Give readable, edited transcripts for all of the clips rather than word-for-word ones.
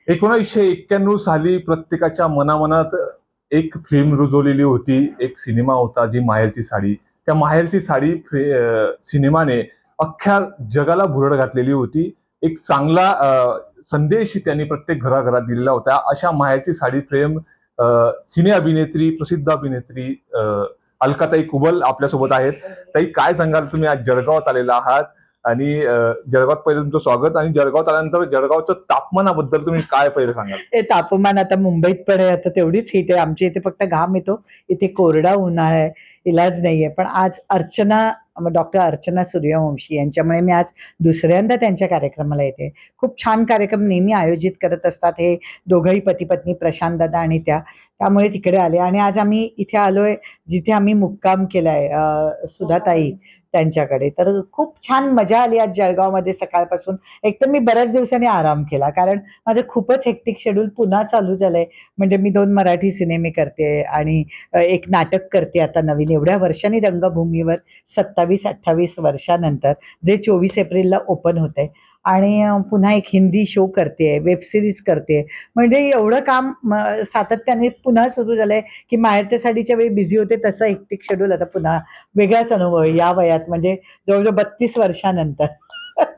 1991 साली प्रत्येकाच्या मनामनात एक फिल्म रुजवलेली होती, एक सिनेमा होता जी माहेरची साडी. त्या माहेरची साडी सिनेमाने अख्ख्या जगाला भुरळ घातलेली होती. एक चांगला संदेश त्यांनी प्रत्येक घराघरात दिलेला होता. अशा माहेरची साडी प्रेम सिने अभिनेत्री, प्रसिद्ध अभिनेत्री अलकाताई कुबल आपल्यासोबत आहेत. ताई, काय सांगाल? तुम्ही आज जळगावात आलेला आहात आणि जळगावात पहिलं तुमचं स्वागत. आणि जळगावात आल्यानंतर जळगावचं तापमानाबद्दल तुम्ही काय पहिलं सांगाल? ते तापमान आता मुंबईत पण आहे, आता तेवढीच हीट आहे. आमच्या इथे फक्त घाम येतो, इथे कोरडा उन्हाळा आहे, इलाज नाहीये. पण आज डॉक्टर अर्चना सूर्यवंशी यांच्यामुळे मी आज दुसऱ्यांदा त्यांच्या कार्यक्रमाला येते. खूप छान कार्यक्रम नेहमी आयोजित करत असतात हे दोघंही पती पत्नी, प्रशांत दादा आणि त्यामुळे तिकडे आले. आणि आज आम्ही इथे आलोय जिथे आम्ही मुक्काम केलाय सुधाताई त्यांच्याकडे. तर खूप छान मजा आली आज जळगावमध्ये सकाळपासून. एक तर मी बऱ्याच दिवसांनी आराम केला, कारण माझं खूपच हेक्टिक शेड्यूल पुन्हा चालू झालंय. म्हणजे मी 2 मराठी सिनेमे करते आणि एक नाटक करते आता नवीन, एवढ्या वर्षांनी रंगभूमीवर 27-28 वर्षानंतर, जे 24 एप्रिलला ओपन होतंय. आणि पुन्हा एक हिंदी शो करते, वेब सिरीज करते. म्हणजे एवढं काम सातत्याने पुन्हा सुरू झालंय की माहेरच्या साडीच्या वेळी बिझी होते तसं हेक्टिक शेड्यूल आता पुन्हा. वेगळाच अनुभव या वयात, म्हणजे जवळजवळ 32 वर्षानंतर.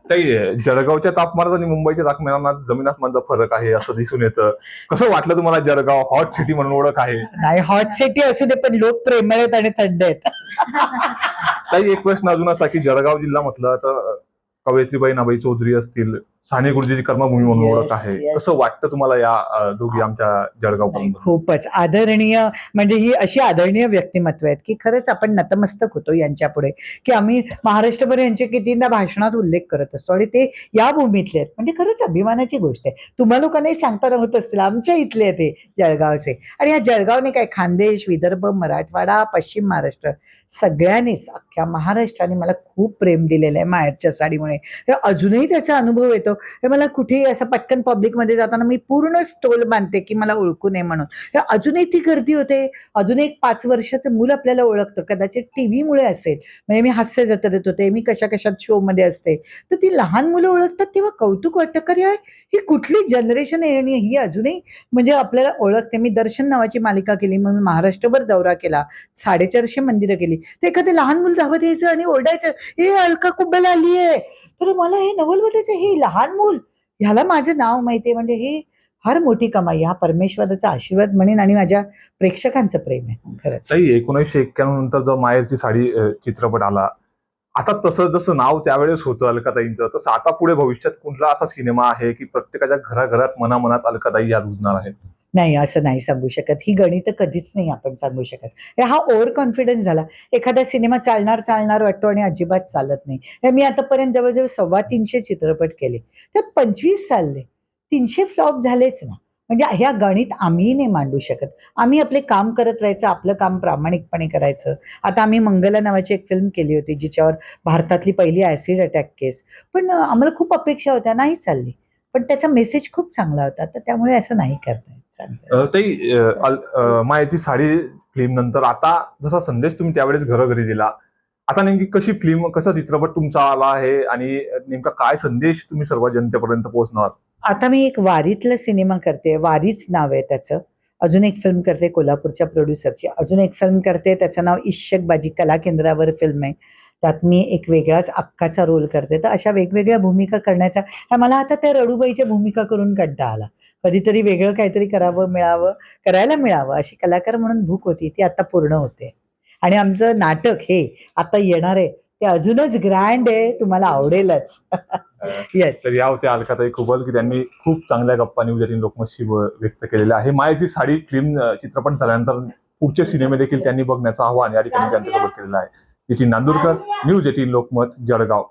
ताई, जळगावच्या तापमानात आणि मुंबईच्या तापमानात जमीन आसमानचा फरक आहे असं दिसून येतं. कसं वाटलं तुम्हाला? जळगाव हॉट सिटी म्हणून ओळख आहे. नाही, हॉट सिटी असू दे, पण लोक प्रेमळ आहेत आणि थंड आहेत. ताई, एक प्रश्न अजून असा की जळगाव जिल्हा म्हटलं तर कवयित्रीबाई नाबाई चौधरी असतील, साने गुरुजीची कर्मभूमी म्हणून ओळख आहे. Yes. कसं वाटतं तुम्हाला या दोघी आमच्या जळगाव? खूपच आदरणीय, म्हणजे ही अशी आदरणीय व्यक्तिमत्व आहेत की खरंच आपण नतमस्तक होतो यांच्या पुढे. की आम्ही महाराष्ट्रभर यांचे कितींदा भाषणात उल्लेख करत असतो आणि ते या भूमीतले आहेत. म्हणजे खरंच अभिमानाची गोष्ट आहे. तुम्हा लोकांनाही सांगता होत असतील, आमच्या इथले आहेत हे जळगावचे. आणि ह्या जळगावने काय, खानदेश, विदर्भ, मराठवाडा, पश्चिम महाराष्ट्र, सगळ्यांनीच अख्ख्या महाराष्ट्राने मला खूप प्रेम दिलेलं आहे माहेरच्या साडीमुळे. अजूनही त्याचा अनुभव येतो. हे मला कुठेही असं पटकन पब्लिकमध्ये जाताना मी पूर्ण स्टोल बांधते की मला ओळखू नये म्हणून. अजूनही ती गर्दी होते. अजून एक 5 वर्षाचं मूल आपल्याला ओळखतं, कदाचित टीव्हीमुळे असेल. म्हणजे मी हास्य जत्रेत होते, मी कशात शो मध्ये असते, तर ती लहान मुलं ओळखतात तेव्हा कौतुक वाटतं. खरे ही कुठली जनरेशन आहे आणि ही अजूनही म्हणजे आपल्याला ओळखते. मी दर्शन नावाची मालिका केली, मग मी महाराष्ट्रभर दौरा केला, 450 मंदिरं केली. तर एखादं लहान मुल धावत यायचं आणि ओरडायचं, हे अलका कुबल आली आहे. तर मला हे नवल वाटायचं, हे लहान मूल, ह्याला माझं नाव माहितीये. म्हणजे ही फार मोठी कमाई, हा परमेश्वराचा आशीर्वाद म्हणेन आणि माझ्या प्रेक्षकांचं प्रेम आहे खरंच. 1991 नंतर जो माहेरची साडी चित्रपट आला, आता तसं जसं नाव त्यावेळेस होतं अलकाताईंचं, तसं आता पुढे भविष्यात कुठला असा सिनेमा आहे की प्रत्येकाच्या घराघरात मनामनात अलकाताई या रुजणार आहेत? नाही, असं नाही सांगू शकत. ही गणितं कधीच नाही आपण सांगू शकत. हा ओव्हर कॉन्फिडन्स झाला. एखादा सिनेमा चालणार वाटतो आणि अजिबात चालत नाही. मी आतापर्यंत जवळजवळ 325 चित्रपट केले, तर 25 चालले, 300 फ्लॉप झालेच ना. म्हणजे ह्या गणित आम्ही नाही मांडू शकत. आम्ही आपले काम करत राहायचं, आपलं काम प्रामाणिकपणे करायचं. आता आम्ही मंगला नावाची एक फिल्म केली होती जिच्यावर भारतातली पहिली ऍसिड अटॅक केस, पण आम्हाला खूप अपेक्षा होत्या, नाही चालली. पण त्याचा मेसेज खूप चांगला होता, तर त्यामुळे असं नाही करता येत. ताई, माहेरची साडी फिल्म नंतर आता जसा संदेश तुम्ही त्यावेळेस घरोघरी दिला, आता नेमकी कशी फिल्म, कसा चित्रपट तुमचा आला आहे आणि नेमका काय संदेश तुम्ही सर्व जनतेपर्यंत पोहोचणार? आता मी एक वारीतला सिनेमा करते, वारीच नाव आहे त्याचं. अजून एक फिल्म करते कोल्हापूरच्या प्रोड्युसरची. अजून एक फिल्म करते, त्याचं नाव इश्शक बाजी, कला केंद्रावर फिल्म आहे. त्यात मी एक वेगळाच अक्काचा रोल करते. तर अशा वेगवेगळ्या भूमिका करण्याचा, मला आता त्या रडूबाईच्या भूमिका करून कंटाळा आला. कधीतरी वेगळं काहीतरी करायला मिळावं अशी कलाकार म्हणून भूक होती, ती आता पूर्ण होते. आणि आमचं नाटक हे आता येणार आहे ते अजूनच ग्रँड आहे, तुम्हाला आवडेलच. येस. तर या होत्या अलकाताई कुबल की त्यांनी खूप चांगल्या गप्पा न्यूज 18 लोकमतशी व्यक्त केलेल्या आहे. माहेरची साडी फिल्म चित्रपट झाल्यानंतर पुढचे सिनेमे देखील त्यांनी बघण्याचं आव्हान या ठिकाणी जनतेसोबत केलेलं आहे. नितीन नांदुरकर, न्यूज 18 लोकमत, जळगाव.